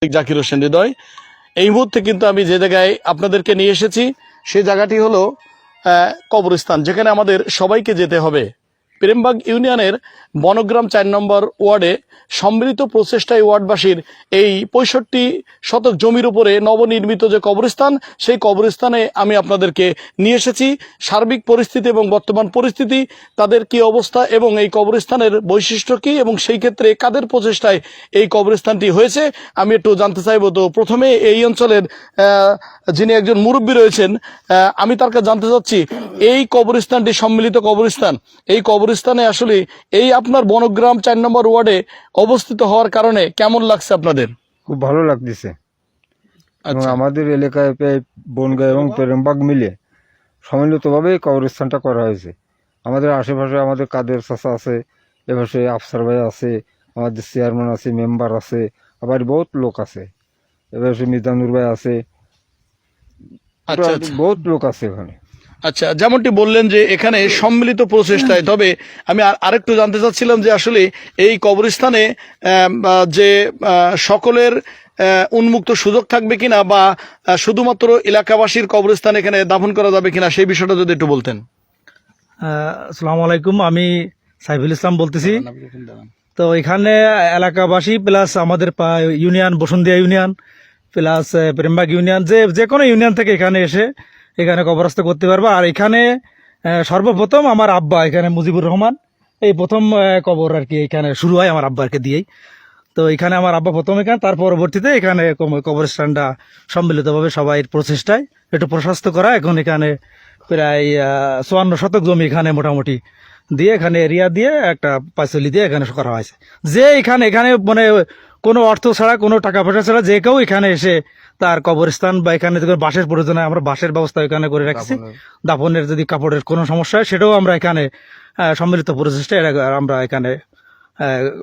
জাকির হোসেন হৃদয়। এই মুহূর্তে কিন্তু আমি যে জায়গায় আপনাদেরকে নিয়ে এসেছি সেই জায়গাটি হলো কবরস্থান, যেখানে আমাদের সবাইকে যেতে হবে। প্রেমবাগ ইউনিয়নের বনগ্রাম ৪ নম্বর ওয়ার্ডে সম্মিলিত প্রচেষ্টায় ওয়ার্ডবাসীর এই ৬৫ শতক জমির উপরে নবনির্মিত যে কবরস্থান, সেই কবরস্থানে আমি আপনাদেরকে নিয়ে এসেছি। সার্বিক পরিস্থিতি এবং বর্তমান পরিস্থিতি, তাদের কি অবস্থা এবং এই কবরস্থানের বৈশিষ্ট্য কি এবং সেই ক্ষেত্রে কাদের প্রচেষ্টায় এই কবরস্থানটি হয়েছে আমি একটু জানতে চাইব। তো প্রথমে এই অঞ্চলের যিনি একজন মুরব্বী রয়েছেন, আমি তার কাছে জানতে চাচ্ছি এই কবরস্থানটি সম্মিলিত কবরস্থান, এই কবরস্থানে আসলে এই আপনার বনগ্রাম ৪ নম্বর ওয়ার্ডে অবস্থিত হওয়ার কারণে কেমন লাগছে আপনাদের? খুব ভালো লাগতেছে। এবং আচ্ছা, আমাদের এলাকায় প্রায় বনগাঁ এবং প্রেমবাগ মিলে সম্মিলিতভাবে এই কবরস্থানটা করা হয়েছে। আমাদের আশেপাশে আমাদের কাদের চাচা আছে, এপাশে আফসার ভাই আছে, আমাদের চেয়ারম্যান আছে, মেম্বার আছে, আবার বহুত লোক আছে, এপাশে মিজানুর ভাই আছে, আচ্ছা, আচ্ছা, বহুত লোক আছে এখানে। আচ্ছা। যেমনটি বললেন যে এখানে সম্মিলিত প্রচেষ্টায়, তবে আমি আরেকটু জানতে চাচ্ছিলাম যে আসলে এই কবরস্থানে যে সকলের উন্মুক্ত সুযোগ থাকবে কিনা বা শুধুমাত্র এলাকাবাসীর কবরস্থান এখানে দাফন করা যাবে কিনা, সেই বিষয়টা যদি একটু বলতেন। আসসালামু আলাইকুম, আমি সাইফুল ইসলাম বলতেছি। তো এখানে এলাকাবাসী প্লাস আমাদের union Basundhia union plus Prembag union, যে কোনো ইউনিয়ন থেকে এখানে এসে এখানে কবরস্থ করতে পারবে। আর এখানে সর্বপ্রথম আমার আব্বা, এখানে মুজিবুর রহমান, এই প্রথম কবর আর কি এখানে শুরু হয় আমার আব্বাকে দিয়েই। তো এখানে আমার আব্বা প্রথম এখানে, তার পরবর্তীতে এখানে কবরস্থানটা সম্মিলিতভাবে সবাই প্রচেষ্টায় একটু প্রশস্ত করা। এখন এখানে প্রায় ৫৪ শতক জমি এখানে মোটামুটি দিয়ে, এখানে এরিয়া দিয়ে একটা পাঁচলি দিয়ে এখানে করা হয়েছে। যে এখানে মানে কোনো অর্থ ছাড়া, কোনো টাকা পয়সা ছাড়া যে কেউ এখানে এসে তার কবরস্থান বা এখানে বাঁশের প্রয়োজন হয়, আমরা বাঁশের ব্যবস্থা এখানে করে রাখছি। দাফনের যদি কাপড়ের কোনো সমস্যা হয় সেটাও আমরা এখানে সম্মিলিত প্রচেষ্টায় আমরা এখানে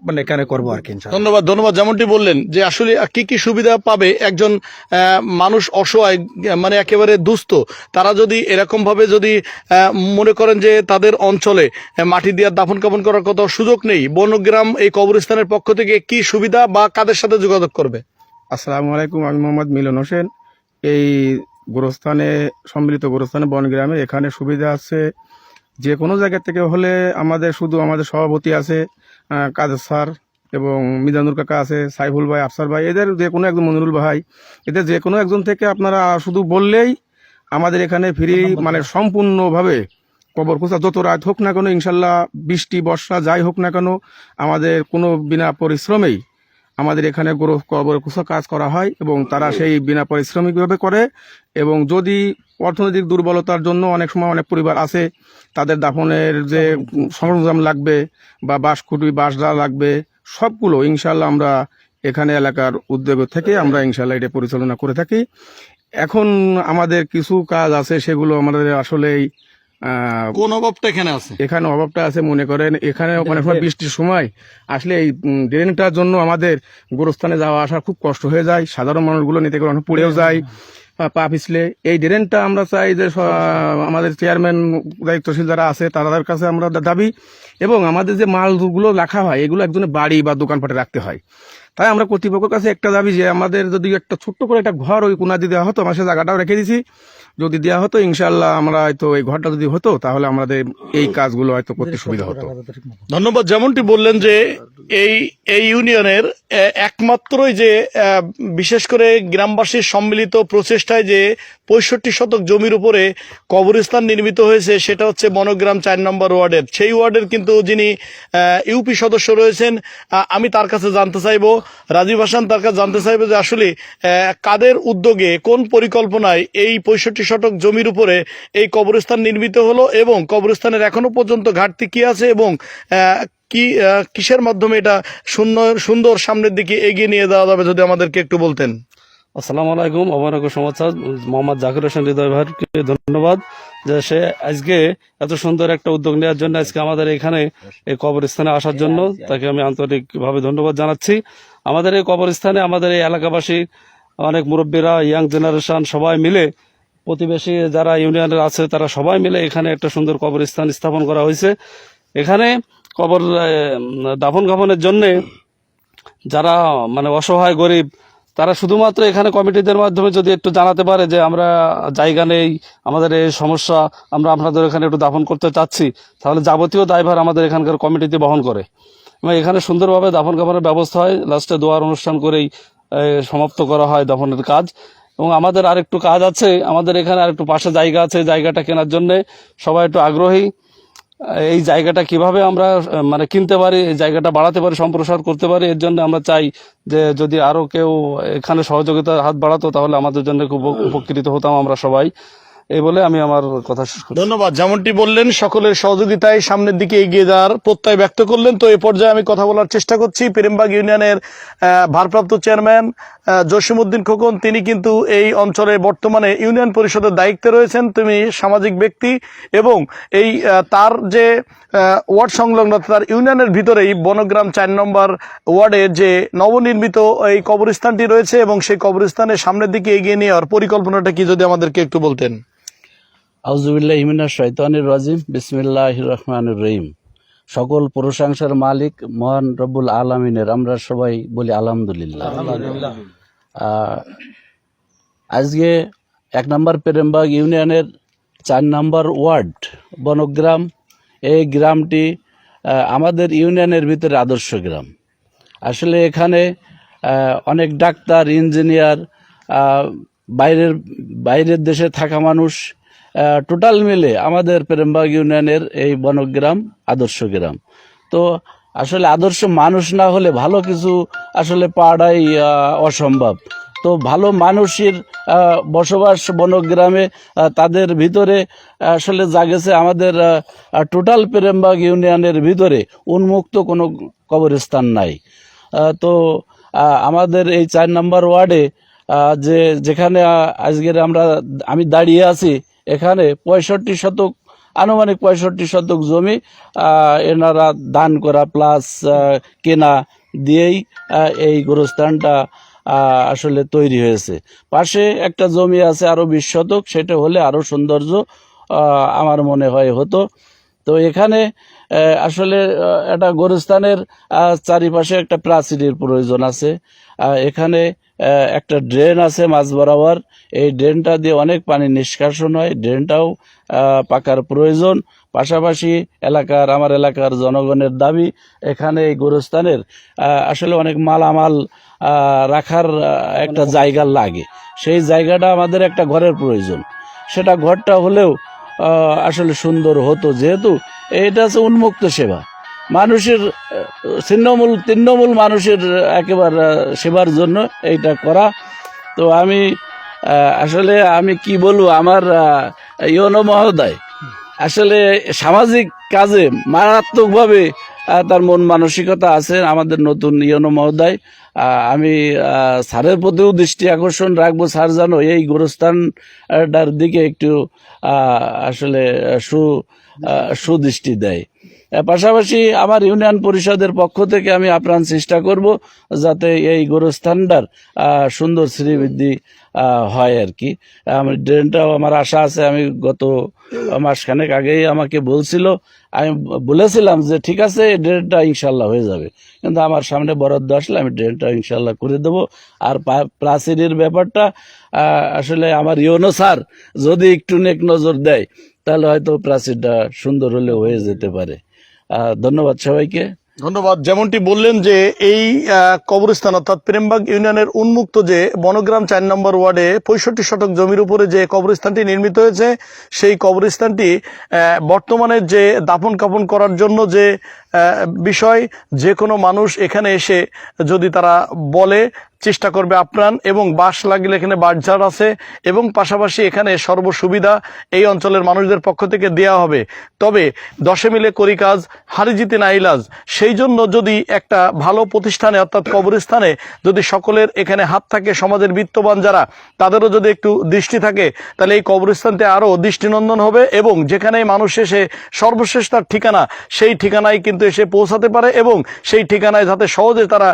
মানে এখানে করবো আর কি। ধন্যবাদ, ধন্যবাদ। যেমনটি বললেন যে আসলে কি কি সুবিধা পাবে একজন মানুষ অসহায়, মানে একেবারে দুস্থ, তারা যদি এরকম ভাবে যদি মনে করেন যে তাদের অঞ্চলে মাটি দিয়ে দাফন কাফন করার কোথাও সুযোগ নেই, বনগ্রাম এই কবরস্থানের পক্ষ থেকে কি সুবিধা বা কাদের সাথে যোগাযোগ করবে? আসসালামু আলাইকুম, আমি মোহাম্মদ মিলন হোসেন। এই গোরস্থানে, সম্মিলিত গোরস্থানে বনগ্রামে এখানে সুবিধা আছে। যে কোনো জায়গা থেকে হলে আমাদের সভাপতি আছে কাদের স্যার এবং মিজানুর কাকা আছে, সাইফুল ভাই, আফসার ভাই, এদের যে কোনো একজন, মনিরুল ভাই, এদের যে কোনো একজন থেকে আপনারা শুধু বললেই আমাদের এখানে ফ্রি, মানে সম্পূর্ণভাবে কবর খোঁজা, যত রাত হোক না কেন, ইনশাল্লাহ বৃষ্টি বর্ষা যাই হোক না কেন, আমাদের কোনো বিনা পরিশ্রমেই আমাদের এখানে কবর খোঁজা কাজ করা হয় এবং তারা সেই বিনা পারিশ্রমিকভাবে করে। এবং যদি অর্থনৈতিক দুর্বলতার জন্য অনেক সময় অনেক পরিবার আছে, তাদের দাফনের যে সরঞ্জাম লাগবে বা বাঁশখুঁটি বাঁশডা লাগবে, সবগুলো ইনশাল্লাহ আমরা এখানে এলাকার উদ্যোগ থেকে আমরা ইনশাল্লাহ এটা পরিচালনা করে থাকি। এখন আমাদের কিছু কাজ আছে, সেগুলো আমাদের আসলেই কোন অভাবটা এখানে আছে? এখানে অভাবটা আছে, মনে করেন এখানে অনেক সময় বৃষ্টির সময় আসলে এই ড্রেনটার জন্য আমাদের গোরস্থানে যাওয়া আসা খুব কষ্ট হয়ে যায়। সাধারণ মানুষগুলো নিতে করে অনেক পড়েও যায়, পা পিছলে। এই ড্রেনটা আমরা চাই যে আমাদের চেয়ারম্যান দায়িত্বশীল যারা আছে তাদের কাছে আমরা দাবি, এবং আমাদের যে মালগুলো রাখা হয় এগুলো একজনের বাড়ি বা দোকানপাটে রাখতে হয়। তাই আমরা কর্তৃপক্ষের কাছে একটা দাবি যে আমাদের যদি একটা ছোট্ট করে একটা ঘর ওই কোনা দিয়ে দেওয়া হতো, আমরা সে জায়গাটাও রেখে দিছি, যদি দেওয়া হতো ইনশাল্লাহ আমরা হয়তো এই ঘরটা যদি হতো তাহলে আমাদের এই কাজগুলো হয়তো করতে সুবিধা হতো। ধন্যবাদ। যেমনটি বললেন যে এই ইউনিয়নের একমাত্রই যে বিশেষ করে গ্রামবাসীর সম্মিলিত প্রচেষ্টায় যে ৬৫ শতক জমির উপরে কবরস্থান নির্মিত হয়েছে, সেটা হচ্ছে বনগ্রাম ৪ নম্বর ওয়ার্ডের। সেই ওয়ার্ডের কিন্তু যিনি ইউপি সদস্য রয়েছেন, আমি তার কাছে জানতে চাইবো, রাজীব হাসান, তার কাছে জানতে চাইবো যে আসলে কাদের উদ্যোগে, কোন পরিকল্পনায় এই ৬৫ শতক জমির উপরে এই কবরস্থান নির্মিত হলো এবং কবরস্থানের এখনো পর্যন্ত ঘাটতি কি আছে এবং কিসের মাধ্যমে এটা সুন্দর সামনের দিকে এগিয়ে নিয়ে যাওয়া যাবে, যদি আমাদেরকে একটু বলতেন। আসসালামু আলাইকুম, অবরাক সমাচার। মোহাম্মদ জাকির হোসেন হৃদয় ভাইকে ধন্যবাদ যে সে আজকে এত সুন্দর একটা উদ্যোগ নেওয়ার জন্য, আজকে আমাদের এখানে এই কবরস্থানে আসার জন্য তাকে আমি আন্তরিকভাবে ধন্যবাদ জানাচ্ছি। আমাদের এই কবরস্থানে আমাদের এই এলাকাবাসী, অনেক মুরব্বীরা, ইয়াং জেনারেশন সবাই মিলে, প্রতিবেশী যারা ইউনিয়নের আছে তারা সবাই মিলে এখানে একটা সুন্দর কবরস্থান স্থাপন করা হয়েছে। এখানে কবর দাফন কাফনের জন্যে যারা মানে অসহায় গরিব, তারা শুধুমাত্র এখানে কমিটিদের মাধ্যমে যদি একটু জানাতে পারে যে আমরা জায়গা নেই, আমাদের এই সমস্যা, আমরা আপনাদের এখানে একটু দাফন করতে চাচ্ছি, তাহলে যাবতীয় দায়ভার আমাদের এখানকার কমিটিতে বহন করে এবং এখানে সুন্দরভাবে দাফন কাফনের ব্যবস্থা হয়। লাস্টে দোয়ার অনুষ্ঠান করেই সমাপ্ত করা হয় দাফনের কাজ। এবং আমাদের আরেকটু কাজ আছে, আমাদের এখানে আরেকটু পাশে জায়গা আছে, জায়গাটা কেনার জন্য সবাই একটু আগ্রহী। এই জায়গাটা কিভাবে আমরা মানে কিনতে পারি, এই জায়গাটা বাড়াতে পারি, সম্প্রসার করতে পারি, এর জন্য আমরা চাই যে যদি আরো কেউ এখানে সহযোগিতার হাত বাড়াতো তাহলে আমাদের জন্য খুব উপকৃত হতাম আমরা সবাই। এই বলে আমি আমার কথা শেষ করছি। ধন্যবাদ। যেমনটি বললেন, সকলের সহযোগিতায় সামনের দিকে এগিয়ে যাওয়ার প্রত্যয় ব্যক্ত করলেন। তো এ পর্যায়ে আমি কথা বলার চেষ্টা করছি প্রেমবাগ ইউনিয়নের ভারপ্রাপ্ত চেয়ারম্যান জসিমউদ্দিন খোকন। তিনি কিন্তু এই অঞ্চলে বর্তমানে ইউনিয়ন পরিষদের দায়িত্বে রয়েছেন। তিনি সামাজিক ব্যক্তি এবং এই তার যে ওয়ার্ড সংলগ্ন তার ইউনিয়নের ভিতরেই বনগ্রাম ৪ নম্বর ওয়ার্ডে যে নবনির্মিত এই কবরস্থানটি রয়েছে এবং সেই কবরস্থানের সামনের দিকে এগিয়ে নেওয়ার পরিকল্পনাটা কি যদি আমাদেরকে একটু বলতেন। আউযুবিল্লাহি মিনাশ শাইতানির রাজিম, বিসমিল্লাহির রহমানির রহিম। সকল প্রশংসার মালিক মহান রব্বুল আলামিনের আমরা সবাই বলি আলহামদুলিল্লাহ। আজকে ১ নম্বর প্রেমবাগ ইউনিয়নের ৪ নম্বর ওয়ার্ড বনগ্রাম, এই গ্রামটি আমাদের ইউনিয়নের ভিতরে আদর্শ গ্রাম। আসলে এখানে অনেক ডাক্তার, ইঞ্জিনিয়ার, বাইরের দেশে থাকা মানুষ টোটাল মিলে আমাদের প্রেমবাগ ইউনিয়নের এই বনগ্রাম আদর্শ গ্রাম। তো আসলে আদর্শ মানুষ না হলে ভালো কিছু আসলে পাওয়াটাই অসম্ভব। তো ভালো মানুষের বসবাস বনগ্রামে, তাদের ভিতরে আসলে জাগেছে আমাদের টোটাল প্রেমবাগ ইউনিয়নের ভিতরে উন্মুক্ত কোনো কবরস্থান নাই। তো আমাদের এই ৪ নম্বর ওয়ার্ডে যেখানে আজকের আমি দাঁড়িয়ে আছি, এখানে 65 শতক, আনুমানিক 65 শতক জমি এনারা দান করা প্লাস কেনা দিয়েই এই গোরস্থানটা আসলে তৈরি হয়েছে। পাশে একটা জমি আছে আরো 20 শতক, সেটা হলে আরো সৌন্দর্য আমার মনে হয় হতো। তো এখানে আসলে একটা গোরস্থানের চারিপাশে একটা প্রাচীরের প্রয়োজন আছে। এখানে একটা ড্রেন আছে মাঝ বরাবর, এই ড্রেনটা দিয়ে অনেক পানি নিষ্কাশন হয়, ড্রেনটাও পাকার প্রয়োজন। পাশাপাশি আমার এলাকার জনগণের দাবি, এখানে এই গোরস্থানের আসলে অনেক মালামাল রাখার একটা জায়গা লাগে, সেই জায়গাটা আমাদের একটা ঘরের প্রয়োজন। সেটা ঘরটা হলেও আসলে সুন্দর হতো, যেহেতু এটা হচ্ছে উন্মুক্ত সেবা, মানুষের তৃণমূল মানুষের একেবারে সেবার জন্য এইটা করা। তো আসলে আমি কি বলবো, আমার ইউনো মহোদয় আসলে সামাজিক কাজে মারাত্মকভাবে তার মন মানসিকতা আছে। আমাদের নতুন ইউনো মহোদয়, আমি স্যারের প্রতিও দৃষ্টি আকর্ষণ রাখবো, স্যার যেন এই গোরস্থানটার দিকে একটু আসলে সুদৃষ্টি দেয়। পাশাপাশি আমার ইউনিয়ন পরিষদের পক্ষ থেকে আমি আপ্রাণ চেষ্টা করব যাতে এই গোরস্থানটার সুন্দর শ্রীবৃদ্ধি হয় আর কি। ড্রেনটাও আমার আশা আছে, আমি গত মাসখানেক আগেই আমাকে বলছিল, আমি বলেছিলাম যে ঠিক আছে ড্রেনটা ইনশাল্লাহ হয়ে যাবে, কিন্তু আমার সামনে বরাদ্দ আসলে আমি ড্রেনটা ইনশাল্লাহ করে দেবো। আর প্রাচীরের ব্যাপারটা আসলে আমার ইউনো স্যার যদি একটু নেক নজর দেয় তাহলে হয়তো প্রাচীরটা সুন্দর হলে হয়ে যেতে পারে। ধন্যবাদ সবাইকে। ধন্যবাদ। যেমনটি বললেন যে এই কবরস্থান অর্থাৎ প্রেমবাগ ইউনিয়নের উন্মুক্ত যে বনগ্রাম ৪ নম্বর ওয়ার্ডে 65 শতক জমির উপরে যে কবরস্থানটি নির্মিত হয়েছে, সেই কবরস্থানটি বর্তমানে যে দাফন কাফন করার জন্য যে বিষয়, যে কোনো মানুষ এখানে এসে যদি তারা বলে চেষ্টা করবে আপ্রাণ, এবং বাঁশ লাগলে এখানে বাঁশঝাড় আছে এবং পাশাপাশি এখানে সর্বসুবিধা এই অঞ্চলের মানুষদের পক্ষ থেকে দেয়া হবে। তবে 10 মিলে করি কাজ, হারি জিতে না ইলাজ। সেই জন্য যদি একটা ভালো প্রতিষ্ঠানে অর্থাৎ কবরস্থানে যদি সকলের এখানে হাত থাকে, সমাজের বিত্তবান যারা, তাদেরও যদি একটু দৃষ্টি থাকে, তাহলে এই কবরস্থানতে আরও দৃষ্টিনন্দন হবে এবং যেখানে মানুষ এসে সর্বশেষ তার ঠিকানা, সেই ঠিকানায় কিন্তু এসে পৌঁছাতে পারে এবং সেই ঠিকানায় যাতে সহজে তারা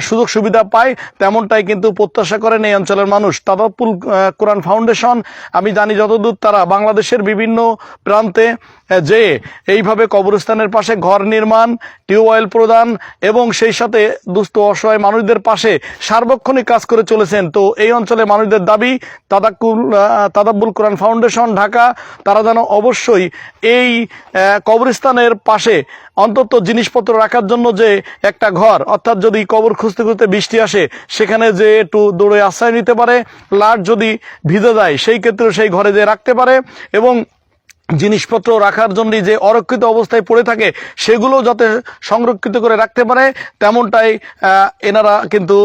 সুযোগ সুবিধা পায়, তেমন তেমনটাই কিন্তু প্রত্যাশা করেন এই অঞ্চলের মানুষ। তাদাব্বুল কোরআন ফাউন্ডেশন, আমি জানি যতদূর তারা বাংলাদেশের বিভিন্ন প্রান্তে যে এইভাবে কবরস্থানের পাশে ঘর নির্মাণ, টিউবওয়েল প্রদান এবং সেই সাথে দুস্থ অসহায় মানুষদের পাশে সার্বক্ষণিক কাজ করে চলেছেন। তো এই অঞ্চলের মানুষদের দাবি তাদাব্বুল কোরআন ফাউন্ডেশন ঢাকা তারা যেন অবশ্যই এই কবরস্থানের পাশে অন্তত জিনিসপত্র রাখার জন্য যে একটা ঘর, অর্থাৎ যদি কবর খুঁজতে খুঁজতে বৃষ্টি আসে সেখানে যে একটু দৌড়ে আশ্রয় নিতে পারে, লাট যদি ভিজে যায় সেই ক্ষেত্রে সেই ঘরে যে রাখতে পারে এবং জিনিসপত্র রাখার জন্য যে অরক্ষিত অবস্থায় পড়ে থাকে সেগুলো যাতে সংরক্ষিত করে রাখতে পারে তেমনটাই এনারা কিন্তু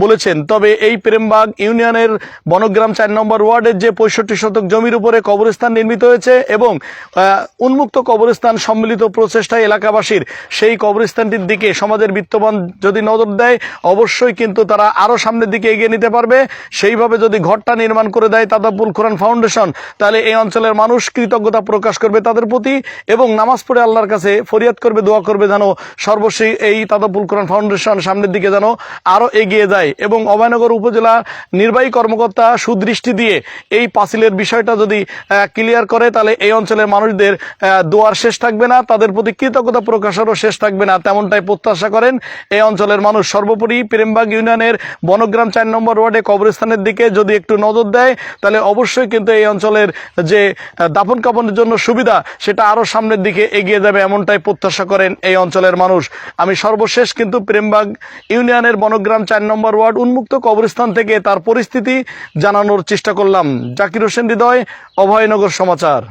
বলেছেন। তবে এই প্রেমবাগ ইউনিয়নের বনগ্রাম 4 নম্বর ওয়ার্ডের যে 65 শতক জমির উপরে কবরস্থান নির্মিত হয়েছে এবং উন্মুক্ত কবরস্থান সম্মিলিত প্রচেষ্টায় এলাকাবাসীর সেই কবরস্থানটির দিকে সমাজের বিত্তবান যদি নজর দেয় অবশ্যই কিন্তু তারা আরও সামনের দিকে এগিয়ে নিতে পারবে। সেইভাবে যদি ঘরটা নির্মাণ করে দেয় তাদাব্বুল কোরআন ফাউন্ডেশন তাহলে এই অঞ্চলের মানুষ কৃতজ্ঞতা প্রকাশ করবে তাদের প্রতি এবং নামাজ পড়ে আল্লাহর কাছে ফরিয়াদ করবে, দোয়া করবে যেন সর্বশেষ এই তাদাব্বুল কোরআন ফাউন্ডেশন সামনের দিকে যেন আরও এগিয়ে যায়। এবং অভয়নগর উপজেলা নির্বাহী কর্মকর্তা সুদৃষ্টি দিয়ে এই পাঁচিলের বিষয়টা যদি ক্লিয়ার করে তাহলে এই অঞ্চলের মানুষদের দোয়ার শেষ থাকবে না, তাদের প্রতি কৃতজ্ঞতা প্রকাশেরও শেষ থাকবে না, তেমনটাই প্রত্যাশা করেন এই অঞ্চলের মানুষ। সর্বোপরি প্রেমবাগ ইউনিয়নের বনগ্রাম 4 নম্বর ওয়ার্ডে কবরস্থানের দিকে যদি একটু নজর দেয় তাহলে অবশ্যই কিন্তু এই অঞ্চলের যে দাফন কাফনের জন্য সুবিধা সেটা আরও সামনের দিকে এগিয়ে যাবে, এমনটাই প্রত্যাশা করেন এই অঞ্চলের মানুষ। আমি সর্বশেষ কিন্তু প্রেমবাগ ইউনিয়নের বনগ্রাম 4 নম্বর ওয়ার্ড উন্মুক্ত কবরস্থান থেকে তার পরিস্থিতি জানানোর চেষ্টা করলাম। জাকির হোসেন হৃদয়, অভয়নগর সমাচার।